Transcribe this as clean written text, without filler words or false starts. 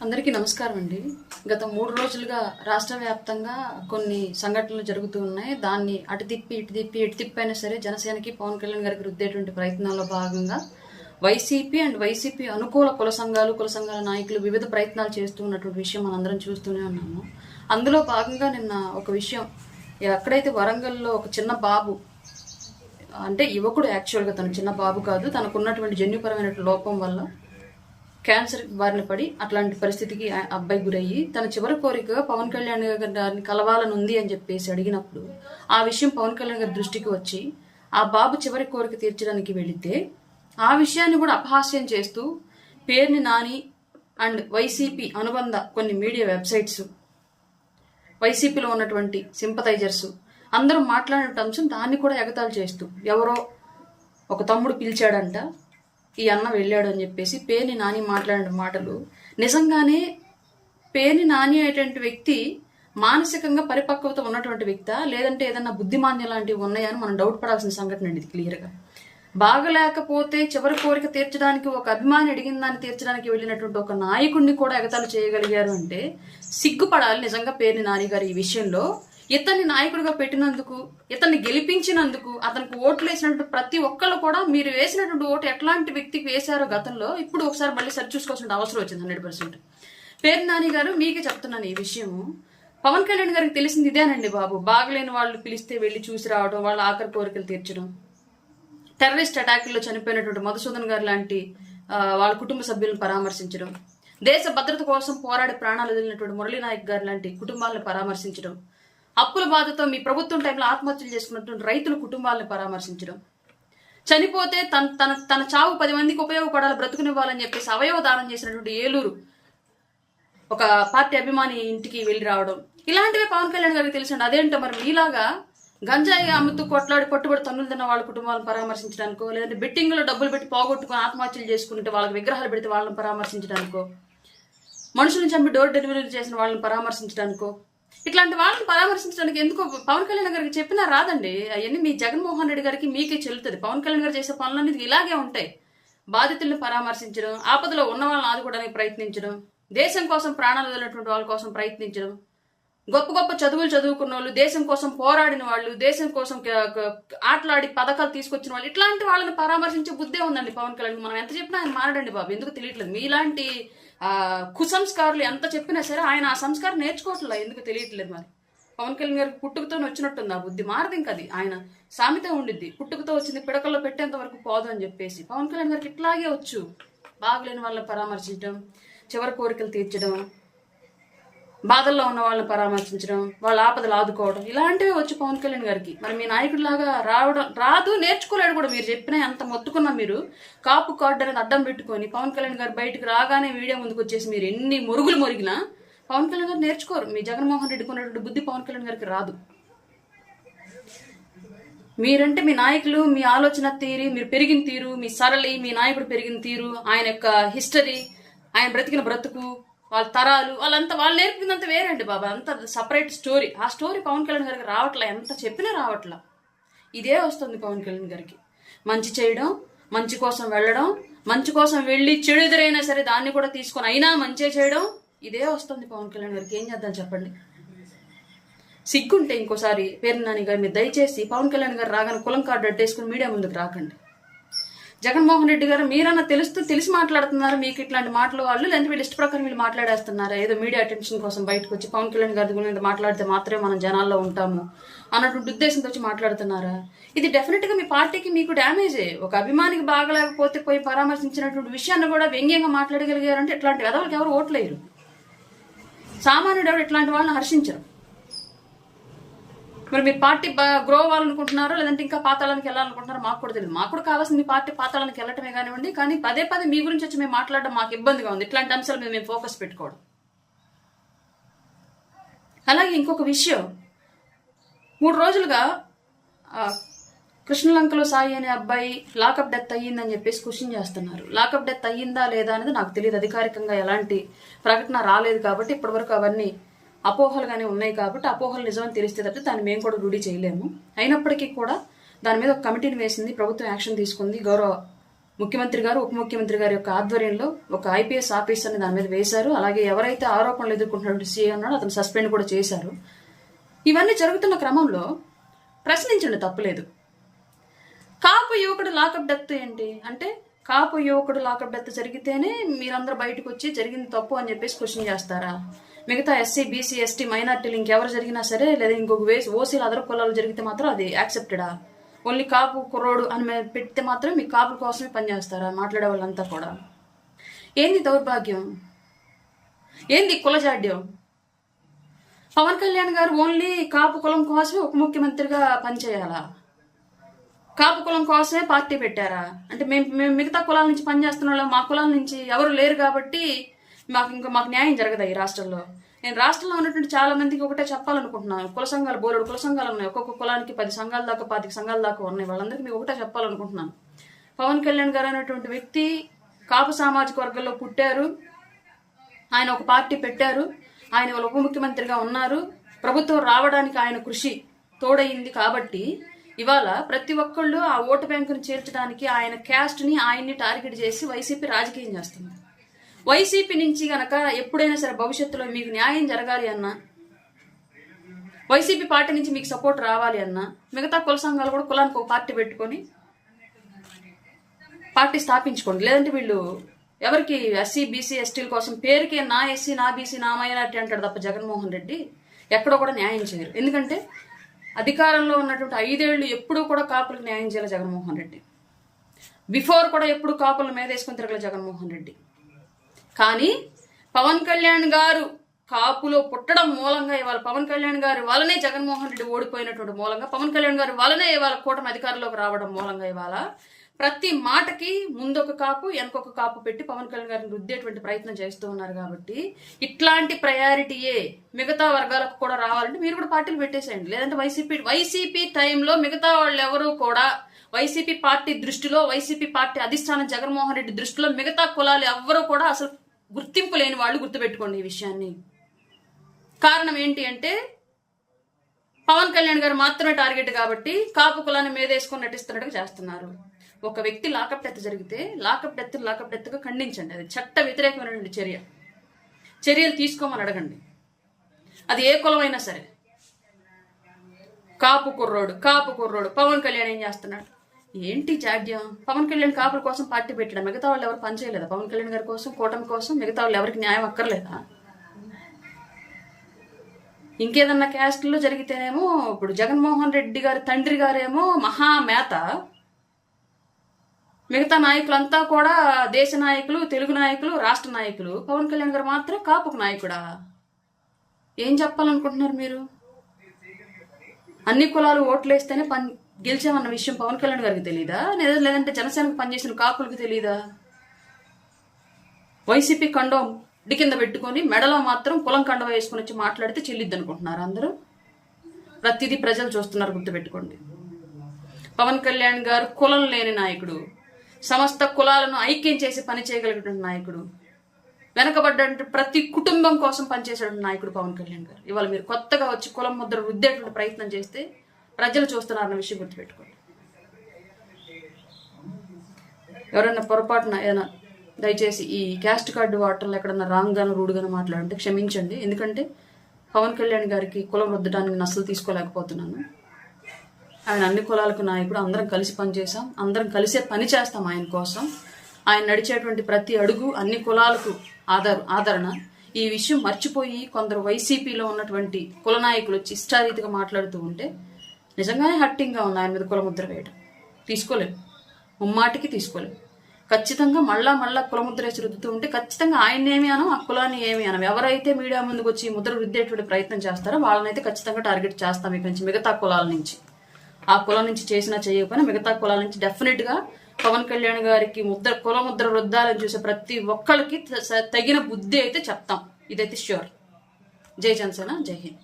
అందరికీ నమస్కారం అండి. గత 3 రోజులుగా రాష్ట్ర వ్యాప్తంగా కొన్ని సంఘటనలు జరుగుతూ ఉన్నాయి. దాన్ని అటు తిప్పి ఇటు తిప్పి అయినా సరే జనసేనకి పవన్ కళ్యాణ్ గారికి రుద్దేటువంటి ప్రయత్నాల్లో భాగంగా వైసీపీ అనుకూల కుల సంఘాల నాయకులు వివిధ ప్రయత్నాలు చేస్తూ ఉన్నటువంటి విషయం మనందరం చూస్తూనే ఉన్నాము. అందులో భాగంగా నిన్న ఒక విషయం, ఎక్కడైతే వరంగల్లో ఒక చిన్న బాబు, అంటే యువకుడు, యాక్చువల్గా తను చిన్న బాబు కాదు, తనకున్నటువంటి జన్యుపరమైన లోపం వల్ల క్యాన్సర్ బారిన పడి అట్లాంటి పరిస్థితికి అబ్బాయి గురయ్యి తన చివరి కోరిక పవన్ కళ్యాణ్ గారిని కలవాలని ఉంది అని చెప్పేసి అడిగినప్పుడు ఆ విషయం పవన్ కళ్యాణ్ గారి దృష్టికి వచ్చి ఆ బాబు చివరి కోరిక తీర్చడానికి వెళితే ఆ విషయాన్ని కూడా అపహాస్యం చేస్తూ పేర్ని నాని అండ్ వైసీపీ అనుబంధ కొన్ని మీడియా వెబ్సైట్స్, వైసీపీలో ఉన్నటువంటి సింపథైజర్స్ అందరూ మాట్లాడిన అంశం దాన్ని కూడా ఎగతాళి చేస్తూ, ఎవరో ఒక తమ్ముడు పిలిచాడంట, ఈ అన్న వెళ్ళాడు అని చెప్పేసి పేర్ని నాని మాట్లాడిన మాటలు నిజంగానే పేర్ని నాని అనేటువంటి వ్యక్తి మానసికంగా పరిపక్వత ఉన్నటువంటి వ్యక్తా, లేదంటే ఏదన్నా బుద్ధిమాన్యం లాంటివి ఉన్నాయని మనం డౌట్ పడాల్సిన సంఘటన అండి ఇది. క్లియర్గా బాగలేకపోతే చివరి కోరిక తీర్చడానికి ఒక అభిమాని అడిగిన దాన్ని తీర్చడానికి వెళ్ళినటువంటి ఒక నాయకుడిని కూడా ఎగతాళి చేయగలిగారు అంటే సిగ్గుపడాలి నిజంగా పేర్ని నాని గారు ఈ విషయంలో. ఇతన్ని నాయకుడిగా పెట్టినందుకు, ఇతన్ని గెలిపించినందుకు, అతనికి ఓట్లు వేసినటువంటి ప్రతి ఒక్కళ్ళు కూడా మీరు వేసినటువంటి ఓటు ఎట్లాంటి వ్యక్తికి వేశారో గతంలో ఇప్పుడు ఒకసారి మళ్ళీ సరి చూసుకోవాల్సిన అవసరం వచ్చింది 100%. పేర్ని నాని గారు మీకే చెప్తున్నాను ఈ విషయము. పవన్ కళ్యాణ్ గారికి తెలిసింది ఇదేనండి బాబు, బాగలేని వాళ్ళు పిలిస్తే వెళ్ళి చూసి రావడం, వాళ్ళ ఆఖరి కోరికలు తీర్చడం, టెర్రరిస్ట్ అటాక్లో చనిపోయినటువంటి మధుసూదన్ గారు లాంటి వాళ్ళ కుటుంబ సభ్యులను పరామర్శించడం, దేశ భద్రత కోసం పోరాడి ప్రాణాలు వదిలినటువంటి మురళీ నాయక్ గారు లాంటి కుటుంబాలను పరామర్శించడం, అప్పుల బాధతో మీ ప్రభుత్వం టైంలో ఆత్మహత్యలు చేసుకున్నటువంటి రైతుల కుటుంబాలను పరామర్శించడం, చనిపోతే తన చావు 10 మందికి ఉపయోగపడాలి, బ్రతుకునివ్వాలని చెప్పేసి అవయవ దానం చేసినటువంటి ఏలూరు ఒక పార్టీ అభిమాని ఇంటికి వెళ్ళి రావడం, ఇలాంటివే పవన్ కళ్యాణ్ గారికి తెలిసిండి. అదేంటో మరి మీలాగా గంజాయి అమ్ముతూ కొట్లాడి పట్టుబడి తన్నులు తిన్న వాళ్ళ కుటుంబాలను పరామర్శించడానికో, లేదంటే బెట్టింగ్లో డబ్బులు పెట్టి పోగొట్టుకుని ఆత్మహత్యలు చేసుకుంటే వాళ్ళకి విగ్రహాలు పెడితే వాళ్ళని పరామర్శించడానికో, మనుషులను చంపి డోర్ డెలివరీ చేసిన వాళ్ళని పరామర్శించడానికో, ఇట్లాంటి వాళ్ళని పరామర్శించడానికి ఎందుకో పవన్ కళ్యాణ్ గారికి చెప్పినా రాదండి. అవన్నీ మీ జగన్మోహన్ రెడ్డి గారికి మీకే చెల్లుతుంది. పవన్ కళ్యాణ్ గారు చేసే పనులన్నీ ఇలాగే ఉంటాయి. బాధితుల్ని పరామర్శించడం, ఆపదలో ఉన్న వాళ్ళని ఆదుకోవడానికి ప్రయత్నించడం, దేశం కోసం ప్రాణాలు వదిలినటువంటి వాళ్ళ కోసం ప్రయత్నించడం, గొప్ప గొప్ప చదువులు చదువుకున్న వాళ్ళు, దేశం కోసం పోరాడిన వాళ్ళు, దేశం కోసం ఆటలాడి పథకాలు తీసుకొచ్చిన వాళ్ళు, ఇట్లాంటి వాళ్ళని పరామర్శించే బుద్ధే ఉందండి పవన్ కళ్యాణ్. మనం ఎంత చెప్పినా ఆయన మారడండి బాబు, ఎందుకు తెలియట్లేదు. మీలాంటి కుసంస్కారులు ఎంత చెప్పినా సరే ఆయన ఆ సంస్కారం నేర్చుకోవట్లేదు, ఎందుకు తెలియట్లేదు. మరి పవన్ కళ్యాణ్ గారికి పుట్టుకతో వచ్చినట్టుంది ఆ బుద్ధి, మారదు ఇంకా. అది ఆయన సామెత ఉండిద్ది, పుట్టుకతో వచ్చింది పిడకల్లో పెట్టేంత వరకు పోదు అని చెప్పేసి. పవన్ కళ్యాణ్ గారికి ఇట్లాగే వచ్చు, బాగలేని వాళ్ళని పరామర్శించడం, చివరి కోరికలు తీర్చడం, బాధల్లో ఉన్న వాళ్ళని పరామర్శించడం, వాళ్ళ ఆపదలు ఆదుకోవడం, ఇలాంటివి వచ్చు పవన్ కళ్యాణ్ గారికి. మరి మీ నాయకుడిలాగా రాదు, నేర్చుకోలేడు కూడా. మీరు చెప్పినా ఎంత మొత్తుకున్నా, మీరు కాపు కార్డు అనేది అడ్డం పెట్టుకొని పవన్ కళ్యాణ్ గారు బయటకు రాగానే మీడియా ముందుకు వచ్చేసి మీరు ఎన్ని మురుగులు మొరిగినా పవన్ కళ్యాణ్ గారు నేర్చుకోరు. మీ జగన్మోహన్ రెడ్డికి ఉన్నటువంటి బుద్ధి పవన్ కళ్యాణ్ గారికి రాదు. మీరంటే మీ నాయకులు, మీ ఆలోచన తీరు, మీరు పెరిగిన తీరు, మీ సరళి, మీ నాయకుడు పెరిగిన తీరు, ఆయన యొక్క హిస్టరీ, ఆయన బ్రతికిన బ్రతుకు, వాళ్ళ తరాలు, వాళ్ళంతా వాళ్ళు నేర్పిందంతా వేరండి బాబా, అంత సపరేట్ స్టోరీ. ఆ స్టోరీ పవన్ కళ్యాణ్ గారికి రావట్లా, ఎంత చెప్పినా రావట్లా. ఇదే వస్తుంది పవన్ కళ్యాణ్ గారికి. మంచి చేయడం, మంచి కోసం వెళ్ళడం, మంచి కోసం వెళ్ళి చెడు ఎదురైనా సరే దాన్ని కూడా తీసుకొని అయినా మంచి చేయడం, ఇదే వస్తుంది పవన్ కళ్యాణ్ గారికి. ఏం చేద్దాం చెప్పండి. సిగ్గుంటే ఇంకోసారి పేర్ని నాని గారు మీరు దయచేసి పవన్ కళ్యాణ్ గారు రాగానే కులం కార్డు అడ్డేసుకుని మీడియా ముందుకు రాకండి. జగన్మోహన్ రెడ్డి గారు మీరన్నా తెలిసి మాట్లాడుతున్నారు, మీకు ఇట్లాంటి మాటలు వాళ్ళు, లేదంటే వీళ్ళు ఇష్ట ప్రకారం వీళ్ళు మాట్లాడేస్తున్నారా, ఏదో మీడియా అటెన్షన్ కోసం బయటకు వచ్చి పవన్ కళ్యాణ్ గారి గురించి మాట్లాడితే మాత్రమే మనం జనాల్లో ఉంటాము అన్నటువంటి ఉద్దేశంతో వచ్చి మాట్లాడుతున్నారా? ఇది డెఫినెట్ గా మీ పార్టీకి మీకు డ్యామేజే. ఒక అభిమానికి బాగలేకపోతే పోయి పరామర్శించినటువంటి విషయాన్ని కూడా వ్యంగ్యంగా మాట్లాడగలిగారంటే ఇట్లాంటి వెదవులకు ఎవరు ఓట్లేరు. సామాన్యుడు ఎవరు ఇట్లాంటి వాళ్ళని హర్షించరు. మరి మీ పార్టీ గ్రో అవ్వాలనుకుంటున్నారో, లేదంటే ఇంకా పాతాళానికి వెళ్ళాలనుకుంటున్నారో మాకు కూడా తెలియదు. మాకు కూడా కావాల్సింది మీ పార్టీ పాతాళానికి వెళ్ళటమే కానివ్వండి, కానీ పదే మీ గురించి వచ్చి మేము మాట్లాడడం మాకు ఇబ్బందిగా ఉంది. ఇట్లాంటి అంశాల మీద మేము ఫోకస్ పెట్టుకోవడం. అలాగే ఇంకొక విషయం, 3 రోజులుగా కృష్ణలంకలో సాయి అనే అబ్బాయి లాకప్ డెత్ అయ్యిందని చెప్పేసి క్వశ్చన్ చేస్తున్నారు. లాకప్ డెత్ అయ్యిందా లేదా అనేది నాకు తెలియదు, అధికారికంగా ఎలాంటి ప్రకటన రాలేదు కాబట్టి ఇప్పటివరకు అవన్నీ అపోహలుగానే ఉన్నాయి. కాబట్టి అపోహలు నిజమని తెలిస్తే తప్ప దాన్ని మేము కూడా రూఢి చేయలేము. అయినప్పటికీ కూడా దాని మీద ఒక కమిటీని వేసింది ప్రభుత్వం, యాక్షన్ తీసుకుంది. గౌరవ ముఖ్యమంత్రి గారు ఉప ముఖ్యమంత్రి గారి యొక్క ఆధ్వర్యంలో ఒక ఐపీఎస్ ఆఫీసర్ని దాని మీద వేశారు. అలాగే ఎవరైతే ఆరోపణలు ఎదుర్కొంటున్నటువంటి సీఏ ఉన్నాడో అతను సస్పెండ్ కూడా చేశారు. ఇవన్నీ జరుగుతున్న క్రమంలో ప్రశ్నించండి, తప్పులేదు. కాపు యువకుడు లాకప్ డెత్ ఏంటి అంటే, కాపు యువకుడు లాకప్ డెత్ జరిగితేనే మీరందరూ బయటకు వచ్చి జరిగింది తప్పు అని చెప్పేసి క్వశ్చన్ చేస్తారా? మిగతా ఎస్సీ, బీసీ, ఎస్టీ, మైనార్టీలు ఇంకెవరు జరిగినా సరే, లేదా ఇంకొక ఓసీలు అదర్ కులాలు జరిగితే మాత్రం అది యాక్సెప్టెడా? ఓన్లీ కాపు కుర్రోడు అని పెడితే మాత్రం మీ కాపుల కోసమే పనిచేస్తారా మాట్లాడే వాళ్ళంతా కూడా? ఏంది దౌర్భాగ్యం, ఏంది కులజాడ్యం? పవన్ కళ్యాణ్ గారు ఓన్లీ కాపు కులం కోసమే ఉప ముఖ్యమంత్రిగా పనిచేయాలా? కాపు కులం కోసమే పార్టీ పెట్టారా? అంటే మేము మిగతా కులాల నుంచి పనిచేస్తున్న వాళ్ళు, మా కులాల నుంచి ఎవరు లేరు కాబట్టి మాకు న్యాయం జరగదా ఈ రాష్ట్రంలో? నేను రాష్ట్రంలో ఉన్నటువంటి చాలా మందికి ఒకటే చెప్పాలనుకుంటున్నాను. కుల సంఘాలు, బోలెడు కుల సంఘాలు ఉన్నాయి. ఒక్కొక్క కులానికి 10 సంఘాల దాకా 25 సంఘాల దాకా ఉన్నాయి. వాళ్ళందరికీ మీకు ఒకటే చెప్పాలనుకుంటున్నాను. పవన్ కళ్యాణ్ గారు అనేటువంటి వ్యక్తి కాపు సామాజిక వర్గంలో పుట్టారు. ఆయన ఒక పార్టీ పెట్టారు. ఆయన వాళ్ళ ఉప ముఖ్యమంత్రిగా ఉన్నారు. ప్రభుత్వం రావడానికి ఆయన కృషి తోడయింది కాబట్టి ఇవాళ ప్రతి ఒక్కళ్ళు ఆ ఓటు బ్యాంకును చేర్చడానికి ఆయన క్యాస్ట్ని, ఆయన్ని టార్గెట్ చేసి వైసీపీ రాజకీయం చేస్తుంది. వైసీపీ నుంచి గనక ఎప్పుడైనా సరే భవిష్యత్తులో మీకు న్యాయం జరగాలి అన్నా, వైసీపీ పార్టీ నుంచి మీకు సపోర్ట్ రావాలి అన్నా, మిగతా కుల సంఘాలు కూడా కులానికి ఒక పార్టీ పెట్టుకొని పార్టీ స్థాపించుకోండి. లేదంటే వీళ్ళు ఎవరికి ఎస్సీ, బీసీ, ఎస్టీల కోసం పేరుకే నా ఎస్సీ, నా బీసీ, నా మైనార్టీ అంటాడు తప్ప జగన్మోహన్ రెడ్డి ఎక్కడో కూడా న్యాయం చేయరు. ఎందుకంటే అధికారంలో ఉన్నటువంటి 5 ఏళ్ళు ఎప్పుడూ కూడా కాపులకు న్యాయం చేయాలి జగన్మోహన్ రెడ్డి. బిఫోర్ కూడా ఎప్పుడు కాపుల మీద వేసుకొని తిరగల జగన్మోహన్ రెడ్డి. కానీ పవన్ కళ్యాణ్ గారు కాపులో పుట్టడం మూలంగా ఇవాళ పవన్ కళ్యాణ్ గారి వల్లనే జగన్మోహన్ రెడ్డి ఓడిపోయినటువంటి మూలంగా, పవన్ కళ్యాణ్ గారి వల్లనే ఇవాళ కూటమి అధికారంలోకి రావడం మూలంగా ఇవాళ ప్రతి మాటకి ముందొక కాపు వెనకొక కాపు పెట్టి పవన్ కళ్యాణ్ గారిని రుద్దేటువంటి ప్రయత్నం చేస్తూ ఉన్నారు. కాబట్టి ఇట్లాంటి ప్రయారిటీయే మిగతా వర్గాలకు కూడా రావాలంటే మీరు కూడా పార్టీలు పెట్టేసేయండి. లేదంటే వైసీపీ టైంలో మిగతా వాళ్ళు ఎవరు కూడా వైసీపీ పార్టీ దృష్టిలో, వైసీపీ పార్టీ అధిష్టానం జగన్మోహన్ రెడ్డి దృష్టిలో మిగతా కులాలు ఎవ్వరూ కూడా అసలు గుర్తింపు లేని వాళ్ళు. గుర్తుపెట్టుకోండి ఈ విషయాన్ని. కారణం ఏంటి అంటే పవన్ కళ్యాణ్ గారు మాత్రమే టార్గెట్ కాబట్టి కాపు కులాన్ని మీదేసుకొని నటిస్తున్నట్టుగా చేస్తున్నారు. ఒక వ్యక్తి లాకప్ డెత్ జరిగితే లాకప్ డెత్గా ఖండించండి. అది చట్ట వ్యతిరేకమైనటువంటి చర్యలు తీసుకోమని అడగండి. అది ఏ కులమైనా సరే. కాపు కుర్రోడు పవన్ కళ్యాణ్ ఏం చేస్తున్నాడు? ఏంటి జాడ్యం? పవన్ కళ్యాణ్ కాపుల కోసం పార్టీ పెట్టాడు. మిగతా వాళ్ళు ఎవరు పనిచేయలేదా? పవన్ కళ్యాణ్ గారి కోసం, కూటమి కోసం మిగతా వాళ్ళు ఎవరికి న్యాయం అక్కర్లేదా? ఇంకేదన్నా క్యాస్ట్లో జరిగితేనేమో ఇప్పుడు జగన్మోహన్ రెడ్డి గారి తండ్రి గారేమో మహామేత, మిగతా నాయకులంతా కూడా దేశ నాయకులు, తెలుగు నాయకులు, రాష్ట్ర నాయకులు. పవన్ కళ్యాణ్ గారు మాత్రం కాపుకు నాయకుడా? ఏం చెప్పాలనుకుంటున్నారు మీరు? అన్ని కులాలు ఓట్లేస్తేనే గెలిచామన్న విషయం పవన్ కళ్యాణ్ గారికి తెలీదా? లేదంటే జనసేనకు పనిచేసిన కాపులకు తెలీదా? వైసీపీ కండం ఇడి కింద పెట్టుకొని మెడలో మాత్రం కులం కండం వేసుకుని వచ్చి మాట్లాడితే చెల్లిద్ది అనుకుంటున్నారు అందరూ. ప్రతిదీ ప్రజలు చూస్తున్నారు, గుర్తుపెట్టుకోండి. పవన్ కళ్యాణ్ గారు కులం లేని నాయకుడు, సమస్త కులాలను ఐక్యం చేసి పని చేయగలిగిన నాయకుడు, వెనకబడ్డ ప్రతి కుటుంబం కోసం పనిచేసే నాయకుడు పవన్ కళ్యాణ్ గారు. ఇవాళ మీరు కొత్తగా వచ్చి కులం ముద్ర రుద్దేటువంటి ప్రయత్నం చేస్తే ప్రజలు చూస్తున్నారన్న విషయం గుర్తుపెట్టుకోండి. ఎవరైనా పొరపాటున ఏదైనా దయచేసి ఈ క్యాస్ట్ కార్డు వాటర్లో ఎక్కడన్నా రాంగ్ గాను రూడ్ గాను మాట్లాడంటే క్షమించండి. ఎందుకంటే పవన్ కళ్యాణ్ గారికి కులం రుద్దడానికి నేను అసలు తీసుకోలేకపోతున్నాను. ఆయన అన్ని కులాలకు నాయకుడు. అందరం కలిసి పనిచేసాం, అందరం కలిసే పని చేస్తాం ఆయన కోసం. ఆయన నడిచేటువంటి ప్రతి అడుగు అన్ని కులాలకు ఆదరణ. ఈ విషయం మర్చిపోయి కొందరు వైసీపీలో ఉన్నటువంటి కుల నాయకులు వచ్చి ఇష్టారీతిగా మాట్లాడుతూ ఉంటే నిజంగానే హట్టింగ్గా ఉంది ఆయన మీద కులముద్ర వేయడం. తీసుకోలేము, ముమ్మాటికి తీసుకోలేము. ఖచ్చితంగా మళ్ళా కులముద్ర వేసి రుద్దుతూ ఉంటే ఖచ్చితంగా ఆయన్ని ఏమి అనం, ఆ కులాన్ని ఏమి అనం. ఎవరైతే మీడియా ముందుకు వచ్చి ముద్ర రుద్దేటువంటి ప్రయత్నం చేస్తారో వాళ్ళనైతే ఖచ్చితంగా టార్గెట్ చేస్తాం ఇక్కడి నుంచి. మిగతా కులాల నుంచి, ఆ కులం నుంచి చేసినా చేయకపోయినా మిగతా కులాల నుంచి డెఫినెట్గా పవన్ కళ్యాణ్ గారికి కులముద్ర రుద్దాలని చూసే ప్రతి ఒక్కరికి తగిన బుద్ధి అయితే చెప్తాం. ఇదైతే ష్యూర్. జై జనసేన, జై హింద్.